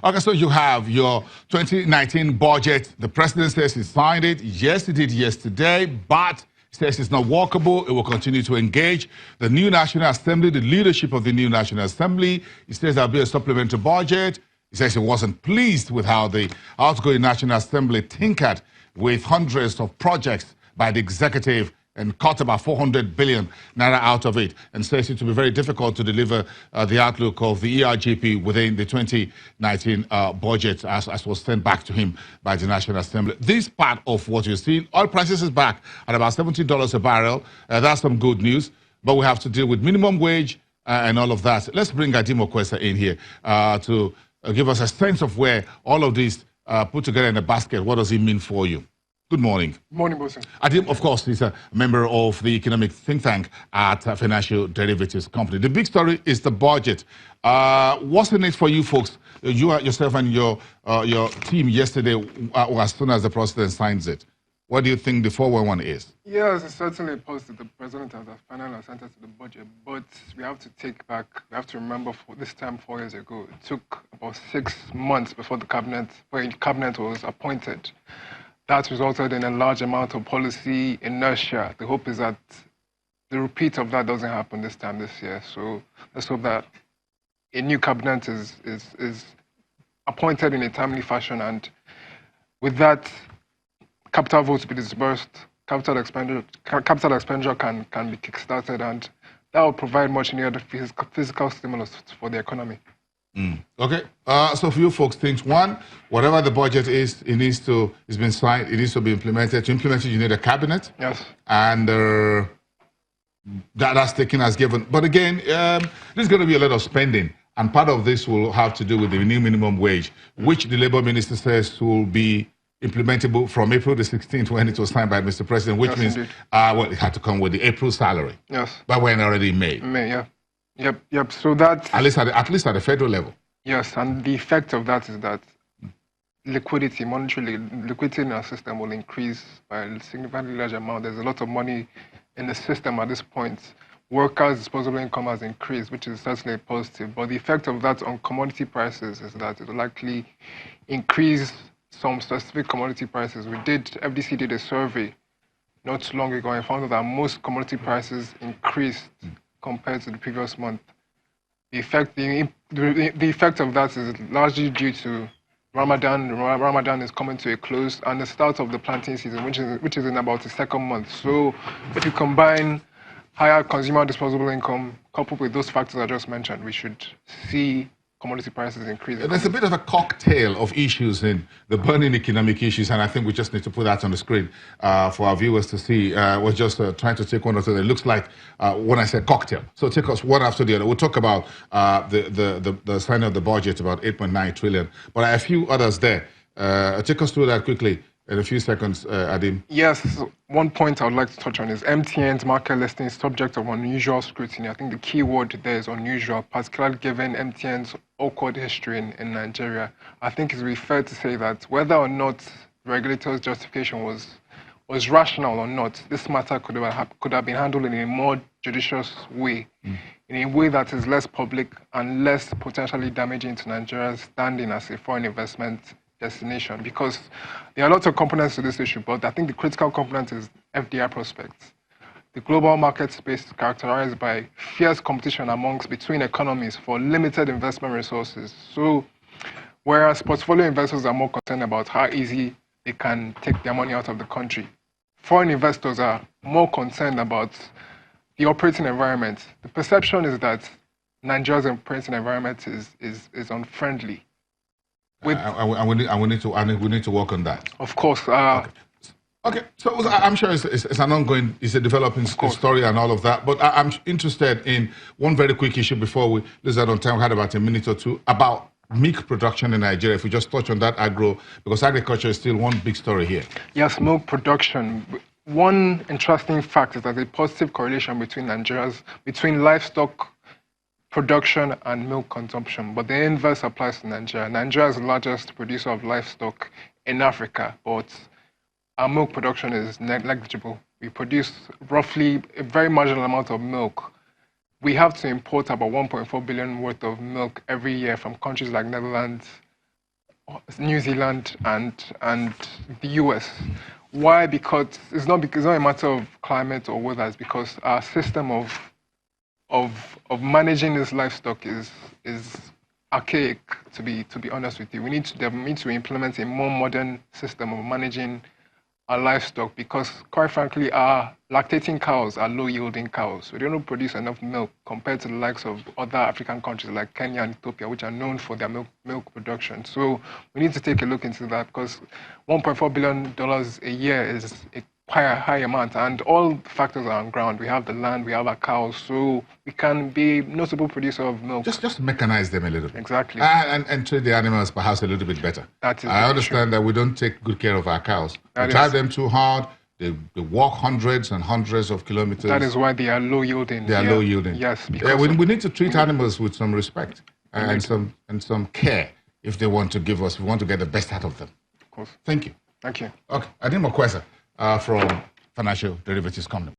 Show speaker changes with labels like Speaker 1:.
Speaker 1: Okay, so you have your 2019 budget. The president says he signed it. Yes, he did yesterday, but says it's not workable. It will continue to engage the new National Assembly, the leadership of the new National Assembly. He says there'll be a supplementary budget. He says he wasn't pleased with how the outgoing National Assembly tinkered with hundreds of projects by the executive and cut about 400 billion naira out of it, and says it will be very difficult to deliver the outlook of the ERGP within the 2019 budget as was sent back to him by the National Assembly. This part of what you're seeing, oil prices is back at about $70 a barrel. That's some good news, but we have to deal with minimum wage and all of that. Let's bring Adimo Kwesa in here to give us a sense of where all of this put together in a basket. What does it mean for you? Good morning.
Speaker 2: Good morning, Bosun.
Speaker 1: Adim, of course, is a member of the economic think tank at Financial Derivatives Company. The big story is the budget. What's in it for you folks? You yourself and your team yesterday, as soon as the president signs it. What do you think the 411 is?
Speaker 2: Yes, it's certainly positive. The president has a final assent to the budget, but we have to remember this time 4 years ago, it took about 6 months before the cabinet was appointed. That resulted in a large amount of policy inertia. The hope is that the repeat of that doesn't happen this year. So let's hope that a new cabinet is appointed in a timely fashion, and with that, capital votes to be disbursed, capital expenditure can be kickstarted, and that will provide much needed physical stimulus for the economy.
Speaker 1: Okay, so for you folks, things one, whatever the budget is, it's been signed, it needs to be implemented. To implement it, you need a cabinet.
Speaker 2: Yes.
Speaker 1: And that's taken as given. But again, there's going to be a lot of spending, and part of this will have to do with the new minimum wage, which the Labour Minister says will be implementable from April the 16th when it was signed by Mr. President, which means well, it had to come with the April salary.
Speaker 2: Yes.
Speaker 1: But we're already in May.
Speaker 2: May, yeah. Yep. So that
Speaker 1: at least at the federal level.
Speaker 2: Yes, and the effect of that is that liquidity, monetary liquidity in our system will increase by a significantly large amount. There's a lot of money in the system at this point. Workers' disposable income has increased, which is certainly positive. But the effect of that on commodity prices is that it will likely increase some specific commodity prices. FDC did a survey not too long ago and found out that most commodity prices increased compared to the previous month. The effect of that is largely due to Ramadan. Ramadan is coming to a close, and the start of the planting season, which is in about the second month. So if you combine higher consumer disposable income coupled with those factors I just mentioned, we should see commodity prices increase.
Speaker 1: There's a bit of a cocktail of issues in the burning economic issues, and I think we just need to put that on the screen for our viewers to see. We're just trying to take one or two. It looks like when I said cocktail. So take us one after the other. We'll talk about the signing of the budget, about 8.9 trillion, but a few others there. Take us through that quickly in a few seconds, Adim.
Speaker 2: Yes, one point I would like to touch on is MTN's market listing is subject of unusual scrutiny. I think the key word there is unusual, particularly given MTN's awkward history in Nigeria. I think it would be fair to say that whether or not the regulator's justification was rational or not, this matter could have been handled in a more judicious way, in a way that is less public and less potentially damaging to Nigeria's standing as a foreign investment destination, because there are lots of components to this issue, but I think the critical component is FDI prospects. The global market space is characterized by fierce competition between economies for limited investment resources. So, whereas portfolio investors are more concerned about how easy they can take their money out of the country, foreign investors are more concerned about the operating environment. The perception is that Nigeria's operating environment is unfriendly.
Speaker 1: And we need to work on that.
Speaker 2: Of course.
Speaker 1: Okay. So I'm sure it's an ongoing, it's a developing story and all of that. But I'm interested in one very quick issue before we lose that on time. We had about a minute or two about milk production in Nigeria. If we just touch on that because agriculture is still one big story here.
Speaker 2: Yes, milk production. One interesting fact is that a positive correlation between livestock production and milk consumption, but the inverse applies to Nigeria. Nigeria is the largest producer of livestock in Africa, but our milk production is negligible. We produce roughly a very marginal amount of milk. We have to import about 1.4 billion worth of milk every year from countries like Netherlands, New Zealand and the US. Why? Because it's not a matter of climate or weather. It's because our system of managing this livestock is archaic. To be honest with you, we need to implement a more modern system of managing our livestock, because quite frankly our lactating cows are low yielding cows. We don't produce enough milk compared to the likes of other African countries like Kenya and Ethiopia, which are known for their milk production. So we need to take a look into that, because $1.4 billion a year is a quite a high amount, and all the factors are on ground. We have the land, we have our cows, so we can be notable producer of milk.
Speaker 1: Just mechanize them a little bit.
Speaker 2: Exactly.
Speaker 1: And treat the animals perhaps a little bit better.
Speaker 2: That is
Speaker 1: I understand that we don't take good care of our cows. We drive them too hard. They walk hundreds and hundreds of kilometers.
Speaker 2: That is why they are low yielding.
Speaker 1: They are low yielding.
Speaker 2: Yes.
Speaker 1: We need to treat animals with some respect and some care if they want to give us. We want to get the best out of them.
Speaker 2: Of course.
Speaker 1: Thank you.
Speaker 2: Thank you.
Speaker 1: Okay. I need more questions from Financial Derivatives Company.